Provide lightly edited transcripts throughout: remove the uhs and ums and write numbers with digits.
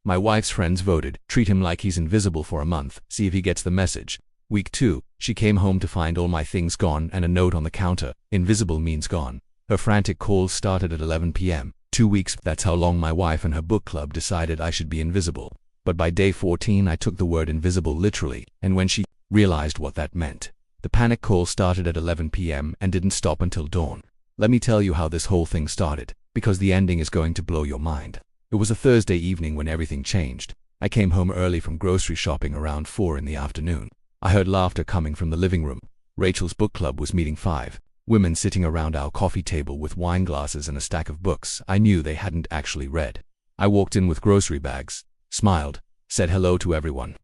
My wife's friends voted, treat him like he's invisible for a month, see if he gets the message. Week 2, she came home to find all my things gone and a note on the counter, invisible means gone. Her frantic calls started at 11 p.m. 2 weeks, that's how long my wife and her book club decided I should be invisible. But by day 14 I took the word invisible literally, and when she realized what that meant. The panic call started at 11 p.m. and didn't stop until dawn. Let me tell you how this whole thing started, because the ending is going to blow your mind. It was a Thursday evening when everything changed. I came home early from grocery shopping around 4 in the afternoon. I heard laughter coming from the living room. Rachel's book club was meeting 5 women sitting around our coffee table with wine glasses and a stack of books I knew they hadn't actually read. I walked in with grocery bags, smiled, said hello to everyone.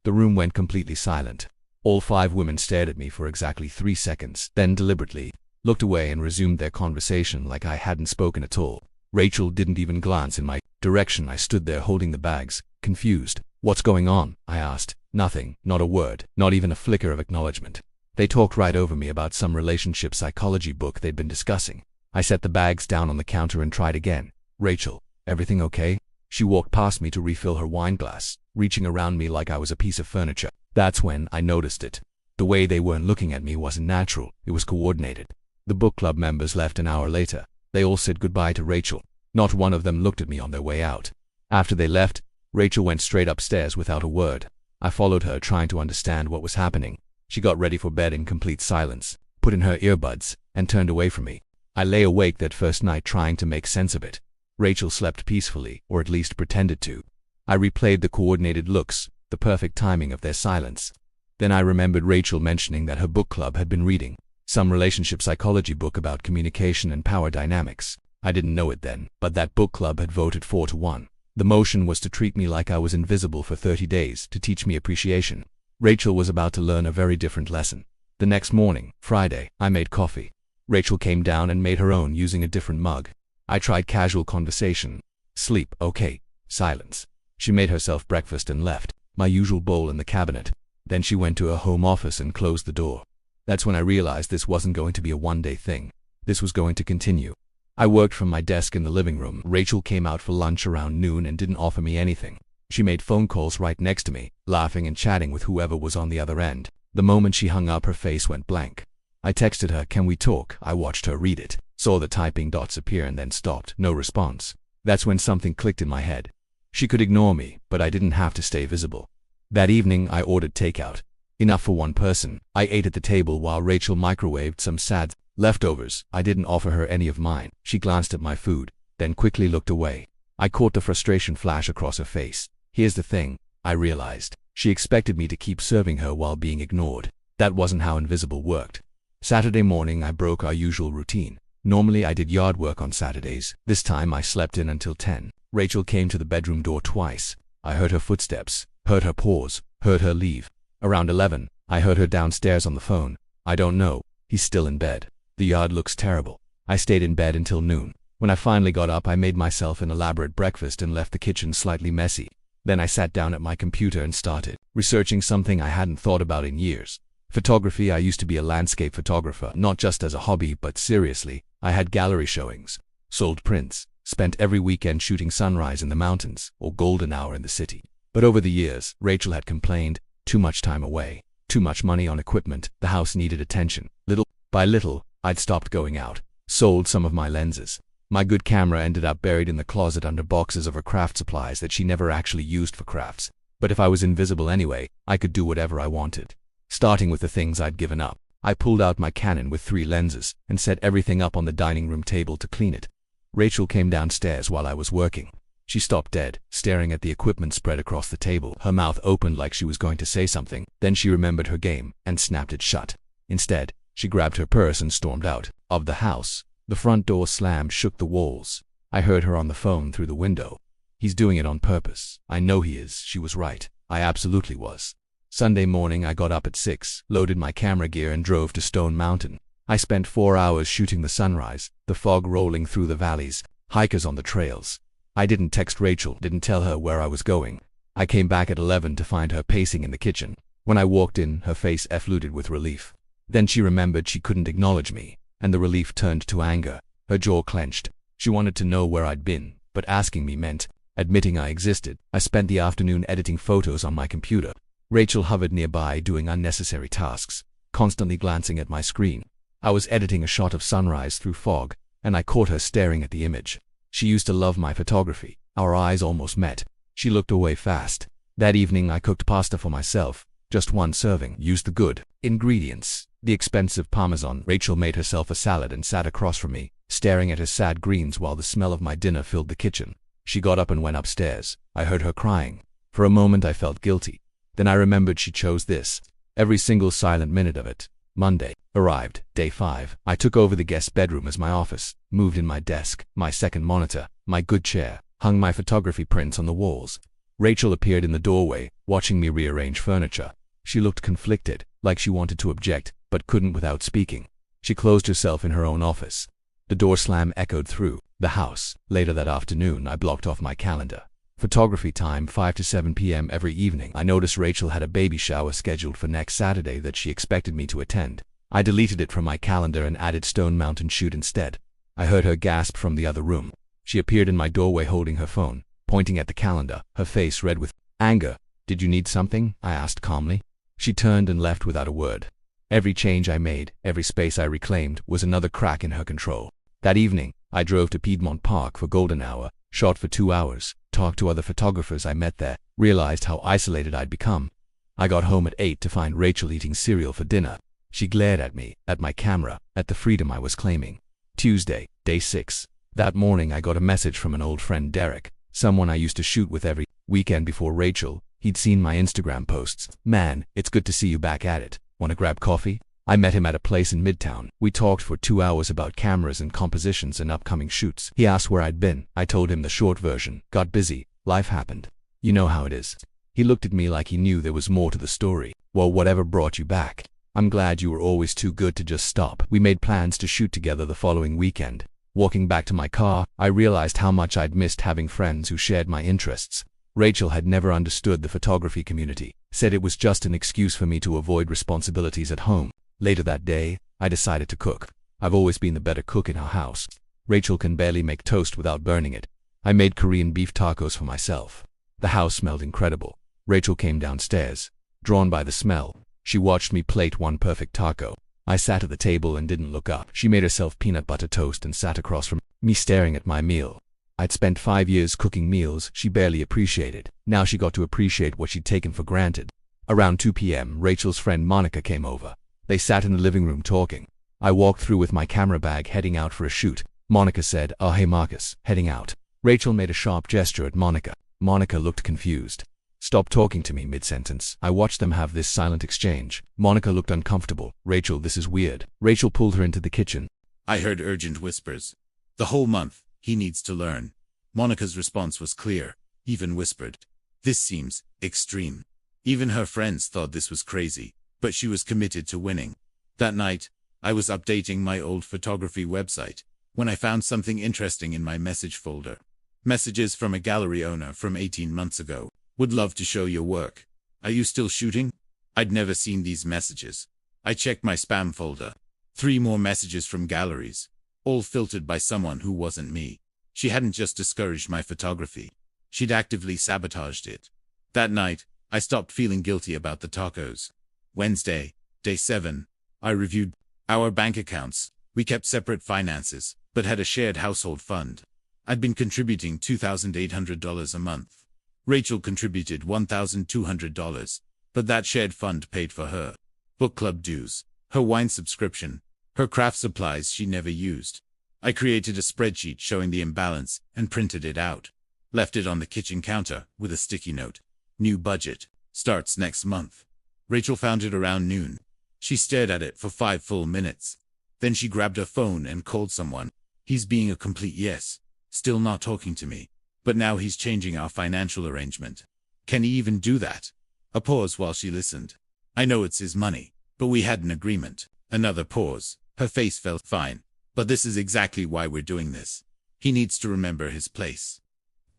The room went completely silent. All 5 women stared at me for exactly 3 seconds, then deliberately looked away and resumed their conversation like I hadn't spoken at all. Rachel didn't even glance in my direction. I stood there holding the bags, confused. What's going on? I asked. Nothing, not a word, not even a flicker of acknowledgement. They talked right over me about some relationship psychology book they'd been discussing. I set the bags down on the counter and tried again. Rachel, everything okay? She walked past me to refill her wine glass, reaching around me like I was a piece of furniture. That's when I noticed it. The way they weren't looking at me wasn't natural, it was coordinated. The book club members left an hour later. They all said goodbye to Rachel. Not one of them looked at me on their way out. After they left, Rachel went straight upstairs without a word. I followed her, trying to understand what was happening. She got ready for bed in complete silence, put in her earbuds, and turned away from me. I lay awake that first night trying to make sense of it. Rachel slept peacefully, or at least pretended to. I replayed the coordinated looks, the perfect timing of their silence. Then I remembered Rachel mentioning that her book club had been reading some relationship psychology book about communication and power dynamics. I didn't know it then, but that book club had voted 4-1. The motion was to treat me like I was invisible for 30 days, to teach me appreciation. Rachel was about to learn a very different lesson. The next morning, Friday, I made coffee. Rachel came down and made her own using a different mug. I tried casual conversation. Sleep, okay. Silence. She made herself breakfast and left, my usual bowl in the cabinet. Then she went to her home office and closed the door. That's when I realized this wasn't going to be a one-day thing. This was going to continue. I worked from my desk in the living room. Rachel came out for lunch around noon and didn't offer me anything. She made phone calls right next to me, laughing and chatting with whoever was on the other end. The moment she hung up, her face went blank. I texted her, "Can we talk?" I watched her read it, saw the typing dots appear and then stopped. No response. That's when something clicked in my head. She could ignore me, but I didn't have to stay visible. That evening, I ordered takeout. Enough for one person. I ate at the table while Rachel microwaved some sad leftovers. I didn't offer her any of mine. She glanced at my food, then quickly looked away. I caught the frustration flash across her face. Here's the thing, I realized. She expected me to keep serving her while being ignored. That wasn't how invisible worked. Saturday morning, I broke our usual routine. Normally, I did yard work on Saturdays. This time, I slept in until 10. Rachel came to the bedroom door twice. I heard her footsteps, heard her pause, heard her leave. Around 11, I heard her downstairs on the phone. I don't know. He's still in bed. The yard looks terrible. I stayed in bed until noon. When I finally got up, I made myself an elaborate breakfast and left the kitchen slightly messy. Then I sat down at my computer and started researching something I hadn't thought about in years. Photography. I used to be a landscape photographer, not just as a hobby, but seriously. I had gallery showings, sold prints, spent every weekend shooting sunrise in the mountains or golden hour in the city. But over the years, Rachel had complained, too much time away, too much money on equipment, the house needed attention. Little by little, I'd stopped going out, sold some of my lenses. My good camera ended up buried in the closet under boxes of her craft supplies that she never actually used for crafts. But if I was invisible anyway, I could do whatever I wanted. Starting with the things I'd given up, I pulled out my Canon with 3 lenses and set everything up on the dining room table to clean it. Rachel came downstairs while I was working. She stopped dead, staring at the equipment spread across the table. Her mouth opened like she was going to say something. Then she remembered her game and snapped it shut. Instead, she grabbed her purse and stormed out of the house. The front door slammed, shook the walls. I heard her on the phone through the window. He's doing it on purpose. I know he is. She was right. I absolutely was. Sunday morning, I got up at 6, loaded my camera gear and drove to Stone Mountain. I spent 4 hours shooting the sunrise, the fog rolling through the valleys, hikers on the trails. I didn't text Rachel, didn't tell her where I was going. I came back at 11 to find her pacing in the kitchen. When I walked in, her face fluted with relief. Then she remembered she couldn't acknowledge me, and the relief turned to anger. Her jaw clenched. She wanted to know where I'd been, but asking me meant admitting I existed. I spent the afternoon editing photos on my computer. Rachel hovered nearby doing unnecessary tasks, constantly glancing at my screen. I was editing a shot of sunrise through fog, and I caught her staring at the image. She used to love my photography. Our eyes almost met. She looked away fast. That evening I cooked pasta for myself, just one serving. Used the good ingredients, the expensive parmesan. Rachel made herself a salad and sat across from me, staring at her sad greens while the smell of my dinner filled the kitchen. She got up and went upstairs. I heard her crying. For a moment I felt guilty. Then I remembered she chose this. Every single silent minute of it. Monday arrived, day 5. I took over the guest bedroom as my office, moved in my desk, my second monitor, my good chair, hung my photography prints on the walls. Rachel appeared in the doorway, watching me rearrange furniture. She looked conflicted, like she wanted to object, but couldn't without speaking. She closed herself in her own office. The door slam echoed through the house. Later that afternoon, I blocked off my calendar. Photography time 5 to 7 p.m. every evening. I noticed Rachel had a baby shower scheduled for next Saturday that she expected me to attend. I deleted it from my calendar and added Stone Mountain shoot instead. I heard her gasp from the other room. She appeared in my doorway holding her phone, pointing at the calendar, her face red with anger. "Did you need something?" I asked calmly. She turned and left without a word. Every change I made, every space I reclaimed, was another crack in her control. That evening, I drove to Piedmont Park for golden hour, shot for 2 hours, talked to other photographers I met there, realized how isolated I'd become. I got home at 8 to find Rachel eating cereal for dinner. She glared at me, at my camera, at the freedom I was claiming. Tuesday, day 6. That morning I got a message from an old friend, Derek, someone I used to shoot with every weekend before Rachel. He'd seen my Instagram posts. "Man, it's good to see you back at it. Want to grab coffee?" I met him at a place in Midtown. We talked for 2 hours about cameras and compositions and upcoming shoots. He asked where I'd been. I told him the short version. Got busy. Life happened. You know how it is. He looked at me like he knew there was more to the story. "Well, whatever brought you back? I'm glad you were always too good to just stop." We made plans to shoot together the following weekend. Walking back to my car, I realized how much I'd missed having friends who shared my interests. Rachel had never understood the photography community, said it was just an excuse for me to avoid responsibilities at home. Later that day, I decided to cook. I've always been the better cook in our house. Rachel can barely make toast without burning it. I made Korean beef tacos for myself. The house smelled incredible. Rachel came downstairs. Drawn by the smell, she watched me plate one perfect taco. I sat at the table and didn't look up. She made herself peanut butter toast and sat across from me staring at my meal. I'd spent 5 years cooking meals she barely appreciated. Now she got to appreciate what she'd taken for granted. Around 2 p.m., Rachel's friend Monica came over. They sat in the living room talking. I walked through with my camera bag heading out for a shoot. Monica said, "Oh hey Marcus, heading out." Rachel made a sharp gesture at Monica. Monica looked confused. "Stop talking to me mid-sentence." I watched them have this silent exchange. Monica looked uncomfortable. "Rachel, this is weird." Rachel pulled her into the kitchen. I heard urgent whispers. "The whole month, he needs to learn." Monica's response was clear, even whispered. "This seems extreme." Even her friends thought this was crazy, but she was committed to winning. That night, I was updating my old photography website when I found something interesting in my message folder. Messages from a gallery owner from 18 months ago. "Would love to show your work. Are you still shooting?" I'd never seen these messages. I checked my spam folder. 3 more messages from galleries, all filtered by someone who wasn't me. She hadn't just discouraged my photography. She'd actively sabotaged it. That night, I stopped feeling guilty about the tacos. Wednesday, day 7. I reviewed our bank accounts. We kept separate finances, but had a shared household fund. I'd been contributing $2,800 a month. Rachel contributed $1,200, but that shared fund paid for her book club dues, her wine subscription, her craft supplies she never used. I created a spreadsheet showing the imbalance and printed it out. Left it on the kitchen counter with a sticky note. "New budget. Starts next month." Rachel found it around noon. She stared at it for 5 full minutes. Then she grabbed her phone and called someone. "He's being a complete yes. Still not talking to me. But now he's changing our financial arrangement. Can he even do that?" A pause while she listened. "I know it's his money, but we had an agreement." Another pause. Her face felt fine. "But this is exactly why we're doing this. He needs to remember his place."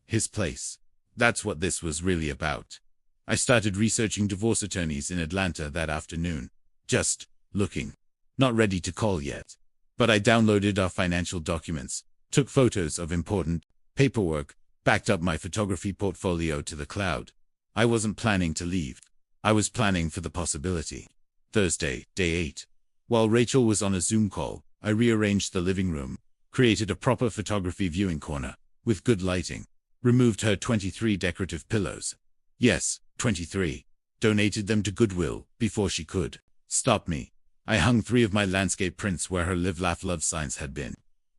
His place. That's what this was really about. I started researching divorce attorneys in Atlanta that afternoon. Just looking. Not ready to call yet. But I downloaded our financial documents, took photos of important paperwork, Backed up my photography portfolio to the cloud. I wasn't planning to leave. I was planning for the possibility. Thursday, day 8. While Rachel was on a Zoom call, I rearranged the living room, created a proper photography viewing corner, with good lighting, removed her 23 decorative pillows. Yes, 23. Donated them to Goodwill, before she could stop me. I hung 3 of my landscape prints where her Live Laugh Love signs had been.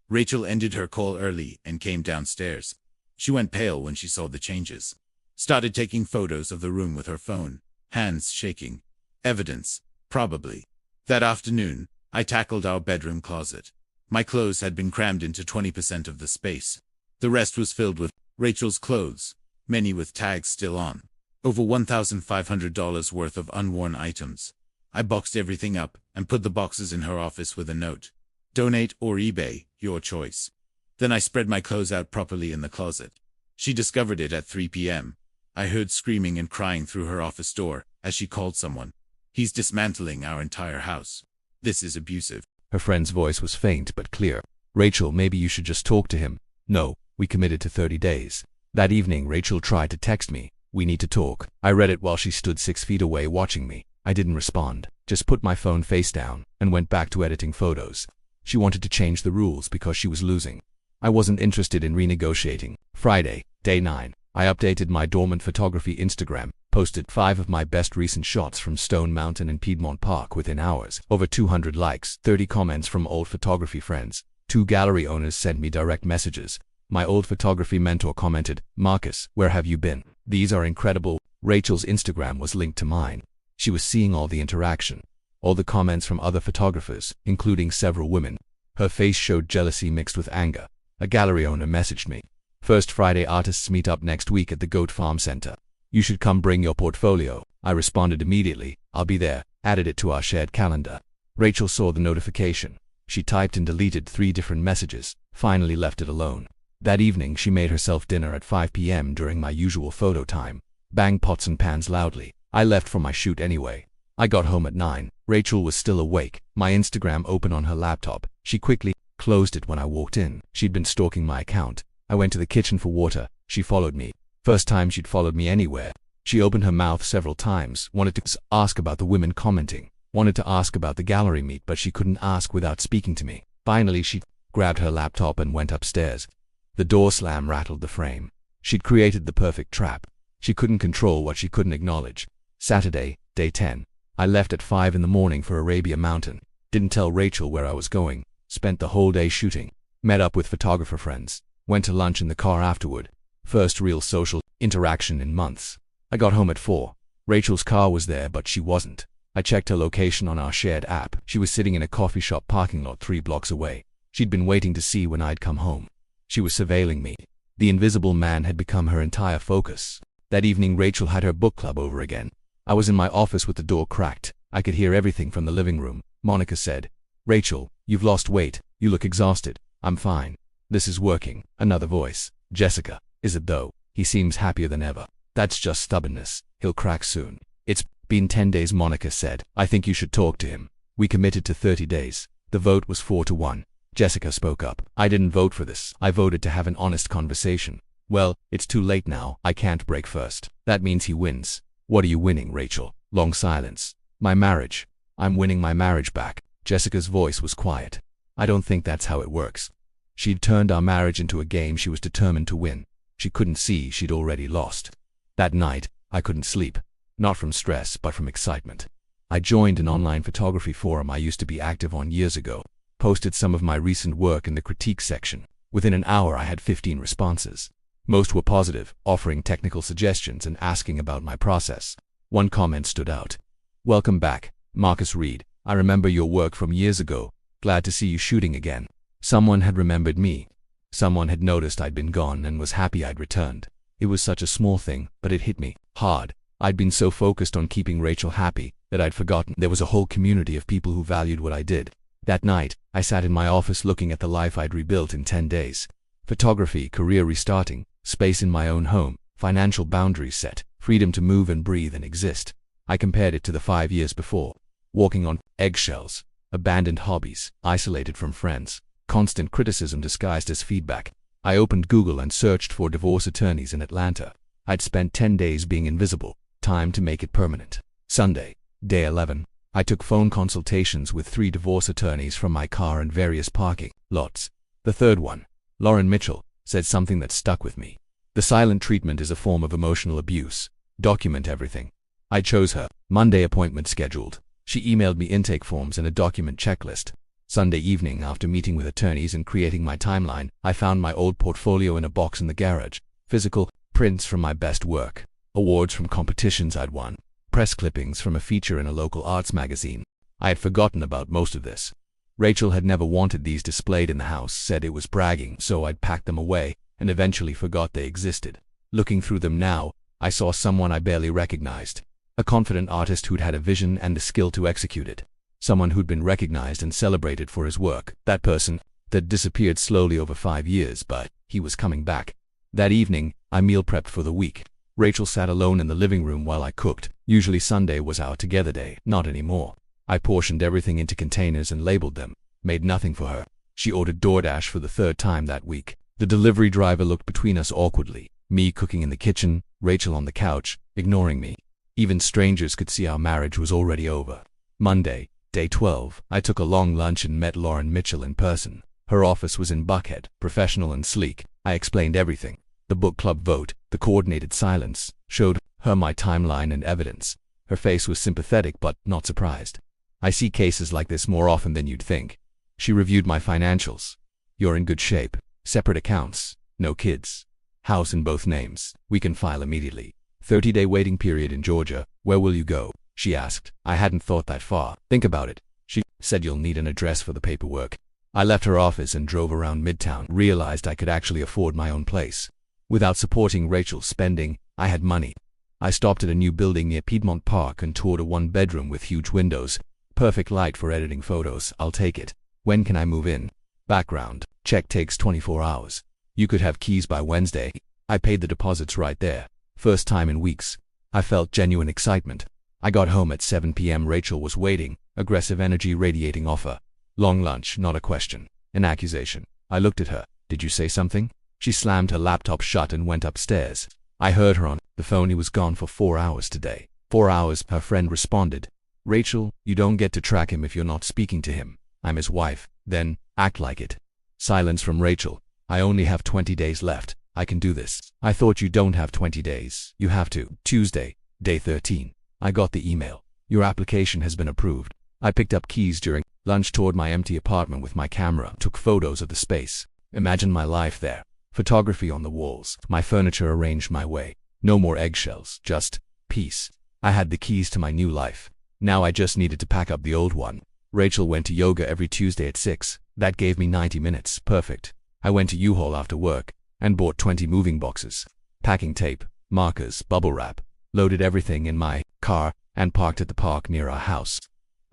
Rachel ended her call early and came downstairs. She went pale when she saw the changes. Started taking photos of the room with her phone, hands shaking. Evidence, probably. That afternoon, I tackled our bedroom closet. My clothes had been crammed into 20% of the space. The rest was filled with Rachel's clothes, many with tags still on. Over $1,500 worth of unworn items. I boxed everything up and put the boxes in her office with a note. Donate or eBay, your choice. Then I spread my clothes out properly in the closet. She discovered it at 3 p.m. I heard screaming and crying through her office door as she called someone. He's dismantling our entire house. This is abusive. Her friend's voice was faint but clear. Rachel, maybe you should just talk to him. No, we committed to 30 days. That evening, Rachel tried to text me. We need to talk. I read it while she stood 6 feet away watching me. I didn't respond, just put my phone face down and went back to editing photos. She wanted to change the rules because she was losing. I wasn't interested in renegotiating. Friday, day 9. I updated my dormant photography Instagram, posted 5 of my best recent shots from Stone Mountain and Piedmont Park within hours. Over 200 likes, 30 comments from old photography friends. 2 gallery owners sent me direct messages. My old photography mentor commented, "Marcus, where have you been? These are incredible." Rachel's Instagram was linked to mine. She was seeing all the interaction, all the comments from other photographers, including several women. Her face showed jealousy mixed with anger. A gallery owner messaged me. "First Friday artists meet up next week at the Goat Farm Center. You should come bring your portfolio." I responded immediately, "I'll be there," added it to our shared calendar. Rachel saw the notification. She typed and deleted 3 different messages, finally left it alone. That evening she made herself dinner at 5 p.m. during my usual photo time. Bang pots and pans loudly. I left for my shoot anyway. I got home at 9. Rachel was still awake, my Instagram open on her laptop. She quickly closed it when I walked in. She'd been stalking my account. I went to the kitchen for water. She followed me. First time she'd followed me anywhere. She opened her mouth several times, wanted to ask about the women commenting, wanted to ask about the gallery meet, but she couldn't ask without speaking to me. Finally she grabbed her laptop and went upstairs. The door slam rattled the frame. She'd created the perfect trap. She couldn't control what she couldn't acknowledge. Saturday, day 10. I left at 5 in the morning for Arabia Mountain. Didn't tell Rachel where I was going. Spent the whole day shooting. Met up with photographer friends. Went to lunch in the car afterward. First real social interaction in months. I got home at 4. Rachel's car was there, but she wasn't. I checked her location on our shared app. She was sitting in a coffee shop parking lot 3 blocks away. She'd been waiting to see when I'd come home. She was surveilling me. The invisible man had become her entire focus. That evening Rachel had her book club over again. I was in my office with the door cracked. I could hear everything from the living room. Monica said, "Rachel, you've lost weight. You look exhausted." "I'm fine. This is working." Another voice. "Jessica, is it though? He seems happier than ever." "That's just stubbornness. He'll crack soon." "It's been 10 days," Monica said. "I think you should talk to him." We committed to 30 days. The vote was 4-1. Jessica spoke up. "I didn't vote for this. I voted to have an honest conversation." "Well, it's too late now. I can't break first." "That means he wins." "What are you winning, Rachel?" Long silence. "My marriage. I'm winning my marriage back." Jessica's voice was quiet. "I don't think that's how it works." She'd turned our marriage into a game she was determined to win. She couldn't see she'd already lost. That night, I couldn't sleep. Not from stress, but from excitement. I joined an online photography forum I used to be active on years ago. Posted some of my recent work in the critique section. Within an hour I had 15 responses. Most were positive, offering technical suggestions and asking about my process. One comment stood out. "Welcome back, Marcus Reed. I remember your work from years ago. Glad to see you shooting again." Someone had remembered me. Someone had noticed I'd been gone and was happy I'd returned. It was such a small thing, but it hit me hard. I'd been so focused on keeping Rachel happy that I'd forgotten there was a whole community of people who valued what I did. That night, I sat in my office looking at the life I'd rebuilt in 10 days. Photography, career restarting, space in my own home, financial boundaries set, freedom to move and breathe and exist. I compared it to the 5 years before. Walking on eggshells, abandoned hobbies, isolated from friends, constant criticism disguised as feedback. I opened Google and searched for divorce attorneys in Atlanta. I'd spent 10 days being invisible. Time to make it permanent. Sunday, day 11. I took phone consultations with 3 divorce attorneys from my car and various parking lots. The third one, Lauren Mitchell, said something that stuck with me. The silent treatment is a form of emotional abuse. Document everything. I chose her. Monday appointment scheduled. She emailed me intake forms and a document checklist. Sunday evening, after meeting with attorneys and creating my timeline, I found my old portfolio in a box in the garage. Physical prints from my best work, awards from competitions I'd won, press clippings from a feature in a local arts magazine. I had forgotten about most of this. Rachel had never wanted these displayed in the house, said it was bragging, so I'd packed them away and eventually forgot they existed. Looking through them now, I saw someone I barely recognized. A confident artist who'd had a vision and the skill to execute it. Someone who'd been recognized and celebrated for his work. That person that disappeared slowly over 5 years, but he was coming back. That evening, I meal prepped for the week. Rachel sat alone in the living room while I cooked. Usually Sunday was our together day, not anymore. I portioned everything into containers and labeled them. Made nothing for her. She ordered DoorDash for the 3rd time that week. The delivery driver looked between us awkwardly. Me cooking in the kitchen, Rachel on the couch, ignoring me. Even strangers could see our marriage was already over. Monday, day 12, I took a long lunch and met Lauren Mitchell in person. Her office was in Buckhead, professional and sleek. I explained everything. The book club vote, the coordinated silence, showed her my timeline and evidence. Her face was sympathetic but not surprised. I see cases like this more often than you'd think. She reviewed my financials. You're in good shape. Separate accounts. No kids. House in both names. We can file immediately. 30-day waiting period in Georgia. Where will you go? She asked. I hadn't thought that far. Think about it. She said you'll need an address for the paperwork. I left her office and drove around Midtown. Realized I could actually afford my own place. Without supporting Rachel's spending, I had money. I stopped at a new building near Piedmont Park and toured a 1-bedroom with huge windows. Perfect light for editing photos. I'll take it. When can I move in? Background check takes 24 hours. You could have keys by Wednesday. I paid the deposits right there. First time in weeks. I felt genuine excitement. I got home at 7 p.m. Rachel was waiting, aggressive energy radiating off her. Long lunch, not a question. An accusation. I looked at her. Did you say something? She slammed her laptop shut and went upstairs. I heard her on the phone. He was gone for 4 hours today. 4 hours, her friend responded. Rachel, you don't get to track him if you're not speaking to him. I'm his wife. Then, act like it. Silence from Rachel. I only have 20 days left. I can do this. I thought you don't have 20 days. You have to. Tuesday, day 13. I got the email. Your application has been approved. I picked up keys during lunch, toured my empty apartment with my camera, took photos of the space. Imagine my life there. Photography on the walls, my furniture arranged my way. No more eggshells, just peace. I had the keys to my new life. Now I just needed to pack up the old one. Rachel went to yoga every Tuesday at 6. That gave me 90 minutes. Perfect. I went to U-Haul after work and bought 20 moving boxes, packing tape, markers, bubble wrap, loaded everything in my car and parked at the park near our house.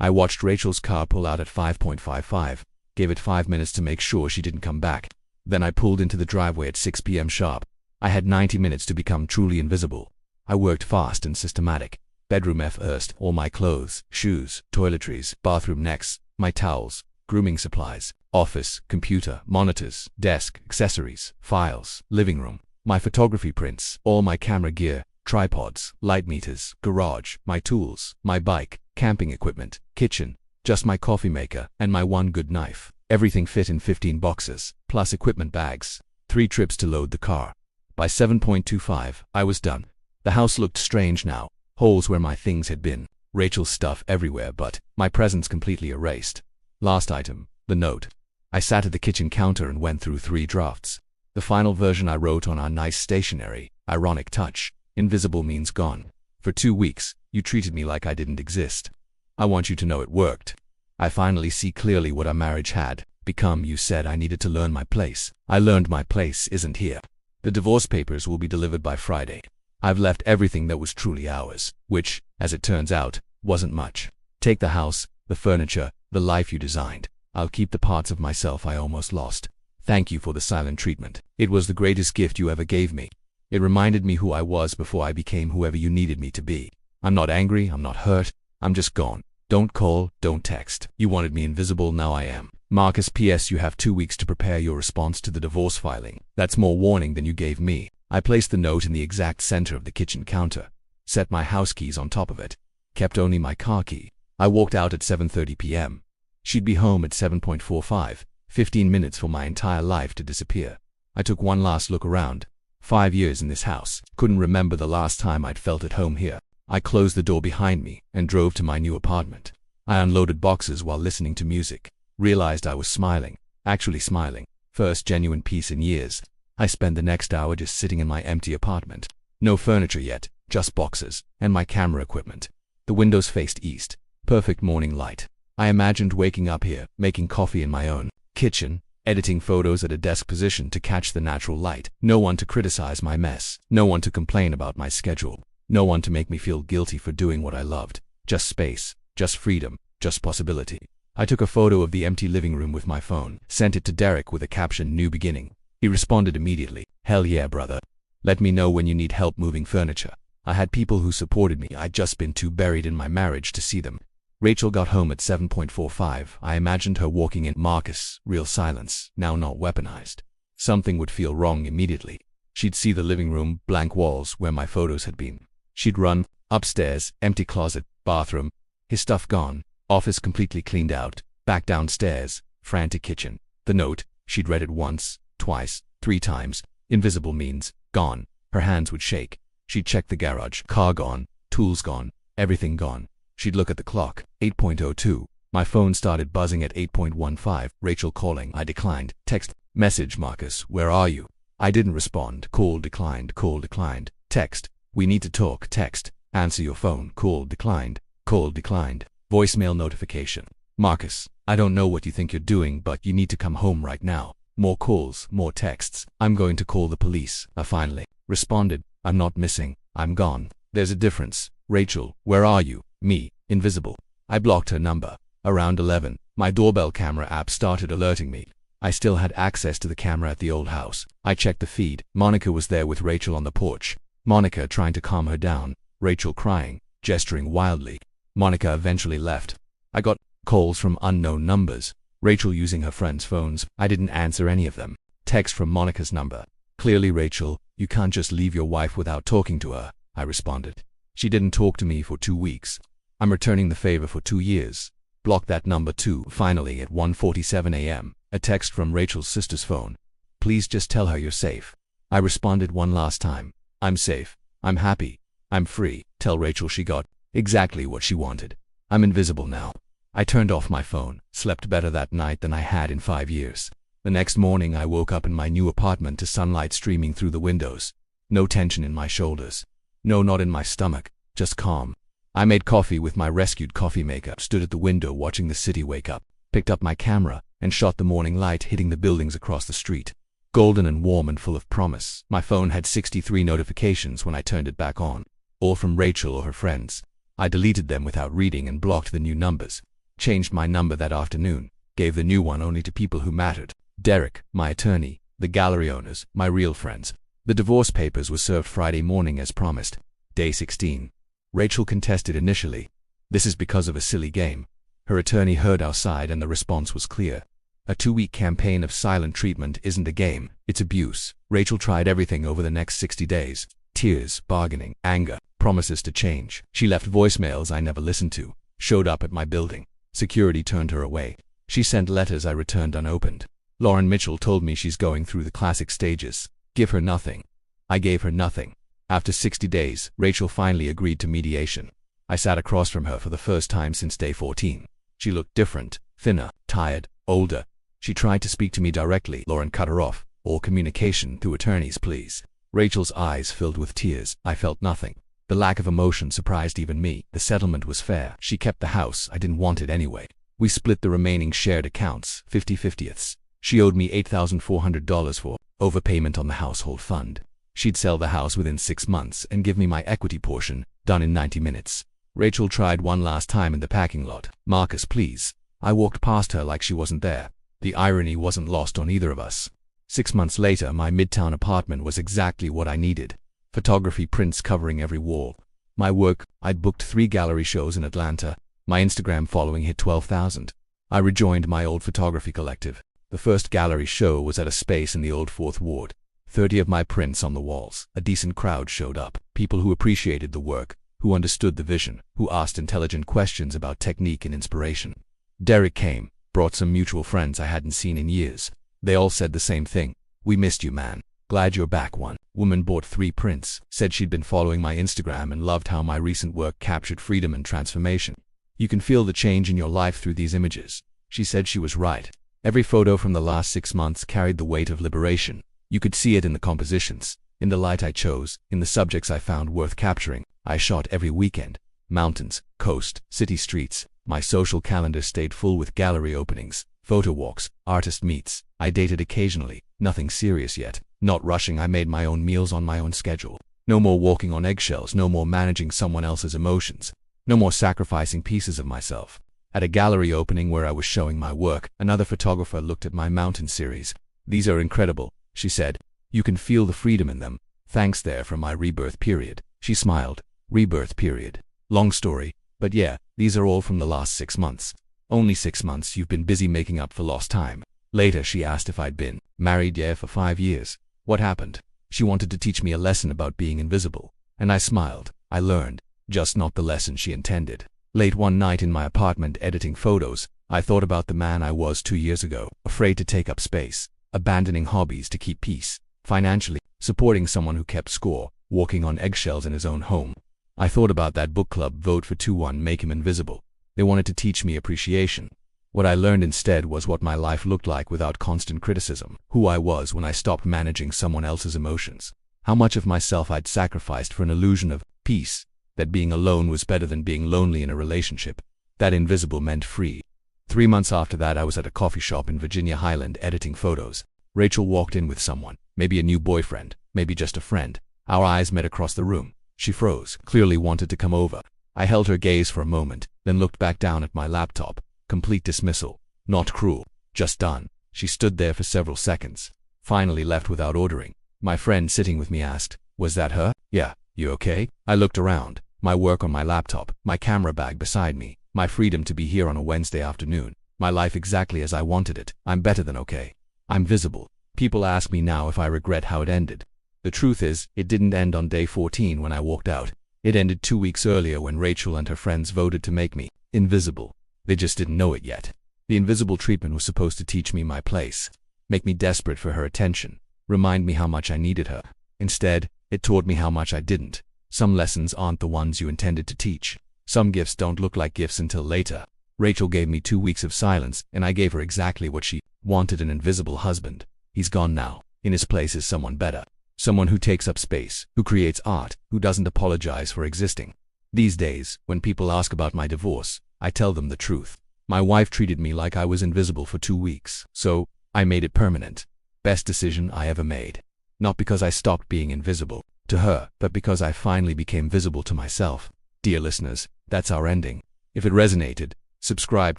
I watched Rachel's car pull out at 5:55, gave it 5 minutes to make sure she didn't come back. Then I pulled into the driveway at 6 p.m. sharp. I had 90 minutes to become truly invisible. I worked fast and systematic. Bedroom first, all my clothes, shoes, toiletries, bathroom next, my towels, grooming supplies, office, computer, monitors, desk, accessories, files, living room, my photography prints, all my camera gear, tripods, light meters, garage, my tools, my bike, camping equipment, kitchen, just my coffee maker, and my one good knife. Everything fit in 15 boxes, plus equipment bags. 3 trips to load the car. By 7:25, I was done. The house looked strange now. Holes where my things had been. Rachel's stuff everywhere, but my presence completely erased. Last item, the note. I sat at the kitchen counter and went through 3 drafts. The final version I wrote on our nice stationery. Ironic touch. Invisible means gone. For 2 weeks, you treated me like I didn't exist. I want you to know it worked. I finally see clearly what our marriage had become. You said I needed to learn my place. I learned my place isn't here. The divorce papers will be delivered by Friday. I've left everything that was truly ours, which, as it turns out, wasn't much. Take the house, the furniture, the life you designed. I'll keep the parts of myself I almost lost. Thank you for the silent treatment. It was the greatest gift you ever gave me. It reminded me who I was before I became whoever you needed me to be. I'm not angry, I'm not hurt, I'm just gone. Don't call, don't text. You wanted me invisible, now I am. Marcus, P.S. You have 2 weeks to prepare your response to the divorce filing. That's more warning than you gave me. I placed the note in the exact center of the kitchen counter. Set my house keys on top of it. Kept only my car key. I walked out at 7:30 p.m. She'd be home at 7:45, 15 minutes for my entire life to disappear. I took one last look around. 5 years in this house. Couldn't remember the last time I'd felt at home here. I closed the door behind me and drove to my new apartment. I unloaded boxes while listening to music. Realized I was smiling. Actually smiling. First genuine peace in years. I spent the next hour just sitting in my empty apartment. No furniture yet, just boxes, and my camera equipment. The windows faced east. Perfect morning light. I imagined waking up here, making coffee in my own kitchen, editing photos at a desk position to catch the natural light. No one to criticize my mess. No one to complain about my schedule. No one to make me feel guilty for doing what I loved. Just space, just freedom, just possibility. I took a photo of the empty living room with my phone, sent it to Derek with a caption, "New beginning." He responded immediately, "Hell yeah, brother. Let me know when you need help moving furniture." I had people who supported me. I'd just been too buried in my marriage to see them. Rachel got home at 7:45. I imagined her walking in. Marcus, real silence, now not weaponized. Something would feel wrong immediately. She'd see the living room, blank walls where my photos had been. She'd run upstairs, empty closet, bathroom, his stuff gone, office completely cleaned out, back downstairs, frantic kitchen. The note, she'd read it once, twice, 3 times. Invisible means gone. Her hands would shake. She'd check the garage. Car gone, tools gone, everything gone. She'd look at the clock. 8:02. My phone started buzzing at 8:15. Rachel calling. I declined. Text. Message. Marcus, where are you? I didn't respond. Call declined. Call declined. Text. We need to talk. Text. Answer your phone. Call declined. Call declined. Voicemail notification. Marcus, I don't know what you think you're doing, but you need to come home right now. More calls, more texts. I'm going to call the police. I finally responded. I'm not missing. I'm gone. There's a difference. Rachel, where are you? Me, invisible. I blocked her number. Around 11, my doorbell camera app started alerting me. I still had access to the camera at the old house. I checked the feed. Monica was there with Rachel on the porch. Monica trying to calm her down. Rachel crying, gesturing wildly. Monica eventually left. I got calls from unknown numbers. Rachel using her friends' phones. I didn't answer any of them. Text from Monica's number. Clearly, Rachel, you can't just leave your wife without talking to her, I responded. She didn't talk to me for 2 weeks. I'm returning the favor for 2 years. Block that number too. Finally, at 1:47 a.m., a text from Rachel's sister's phone. Please just tell her you're safe. I responded one last time. I'm safe. I'm happy. I'm free. Tell Rachel she got exactly what she wanted. I'm invisible now. I turned off my phone, slept better that night than I had in 5 years. The next morning I woke up in my new apartment to sunlight streaming through the windows. No tension in my shoulders. No knot in my stomach. Just calm. I made coffee with my rescued coffee maker, stood at the window watching the city wake up, picked up my camera, and shot the morning light hitting the buildings across the street. Golden and warm and full of promise. My phone had 63 notifications when I turned it back on. All from Rachel or her friends. I deleted them without reading and blocked the new numbers. Changed my number that afternoon. Gave the new one only to people who mattered. Derek, my attorney, the gallery owners, my real friends. The divorce papers were served Friday morning as promised. Day 16. Rachel contested initially. This is because of a silly game. Her attorney heard our side and the response was clear. A 2-week campaign of silent treatment isn't a game, it's abuse. Rachel tried everything over the next 60 days. Tears, bargaining, anger, promises to change. She left voicemails I never listened to. Showed up at my building. Security turned her away. She sent letters I returned unopened. Lauren Mitchell told me she's going through the classic stages. Give her nothing. I gave her nothing. After 60 days, Rachel finally agreed to mediation. I sat across from her for the first time since day 14. She looked different, thinner, tired, older. She tried to speak to me directly. Lauren cut her off. All communication through attorneys, please. Rachel's eyes filled with tears. I felt nothing. The lack of emotion surprised even me. The settlement was fair. She kept the house. I didn't want it anyway. We split the remaining shared accounts, 50/50ths. She owed me $8,400 for overpayment on the household fund. She'd sell the house within 6 months and give me my equity portion, done in 90 minutes. Rachel tried one last time in the parking lot. Marcus, please. I walked past her like she wasn't there. The irony wasn't lost on either of us. 6 months later, my midtown apartment was exactly what I needed. Photography prints covering every wall. My work, I'd booked 3 gallery shows in Atlanta. My Instagram following hit 12,000. I rejoined my old photography collective. The first gallery show was at a space in the old Fourth Ward. 30 of my prints on the walls. A decent crowd showed up. People who appreciated the work, who understood the vision, who asked intelligent questions about technique and inspiration. Derek came, brought some mutual friends I hadn't seen in years. They all said the same thing. "We missed you, man. Glad you're back." One woman bought 3 prints, said she'd been following my Instagram and loved how my recent work captured freedom and transformation. "You can feel the change in your life through these images." She said she was right. Every photo from the last 6 months carried the weight of liberation. You could see it in the compositions, in the light I chose, in the subjects I found worth capturing. I shot every weekend. Mountains, coast, city streets. My social calendar stayed full with gallery openings, photo walks, artist meets. I dated occasionally, nothing serious yet. Not rushing, I made my own meals on my own schedule. No more walking on eggshells, no more managing someone else's emotions. No more sacrificing pieces of myself. At a gallery opening where I was showing my work, another photographer looked at my mountain series. "These are incredible," she said. "You can feel the freedom in them. Thanks there for my rebirth period." She smiled. Rebirth period. Long story, but yeah, these are all from the last 6 months. "Only 6 months, you've been busy making up for lost time." Later, she asked if I'd been married. "Yeah, for 5 years." What happened? She wanted to teach me a lesson about being invisible. And I smiled. I learned, just not the lesson she intended. Late one night in my apartment editing photos, I thought about the man I was 2 years ago, afraid to take up space, abandoning hobbies to keep peace, financially, supporting someone who kept score, walking on eggshells in his own home. I thought about that book club, Vote for 2-1, Make Him Invisible. They wanted to teach me appreciation. What I learned instead was what my life looked like without constant criticism, who I was when I stopped managing someone else's emotions, how much of myself I'd sacrificed for an illusion of peace, that being alone was better than being lonely in a relationship, that invisible meant free. 3 months after that, I was at a coffee shop in Virginia Highland editing photos. Rachel walked in with someone, maybe a new boyfriend, maybe just a friend. Our eyes met across the room. She froze, clearly wanted to come over. I held her gaze for a moment, then looked back down at my laptop. Complete dismissal. Not cruel, just done. She stood there for several seconds, finally left without ordering. My friend sitting with me asked, "Was that her?" "Yeah, you okay?" I looked around, my work on my laptop, my camera bag beside me, my freedom to be here on a Wednesday afternoon, my life exactly as I wanted it. I'm better than okay. I'm visible. People ask me now if I regret how it ended. The truth is, it didn't end on day 14 when I walked out. It ended 2 weeks earlier when Rachel and her friends voted to make me invisible. They just didn't know it yet. The invisible treatment was supposed to teach me my place, make me desperate for her attention, remind me how much I needed her. Instead, it taught me how much I didn't. Some lessons aren't the ones you intended to teach. Some gifts don't look like gifts until later. Rachel gave me 2 weeks of silence, and I gave her exactly what she wanted: an invisible husband. He's gone now. In his place is someone better. Someone who takes up space, who creates art, who doesn't apologize for existing. These days, when people ask about my divorce, I tell them the truth. My wife treated me like I was invisible for 2 weeks, so I made it permanent. Best decision I ever made. Not because I stopped being invisible to her, but because I finally became visible to myself. Dear listeners, that's our ending. If it resonated, subscribe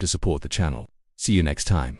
to support the channel. See you next time.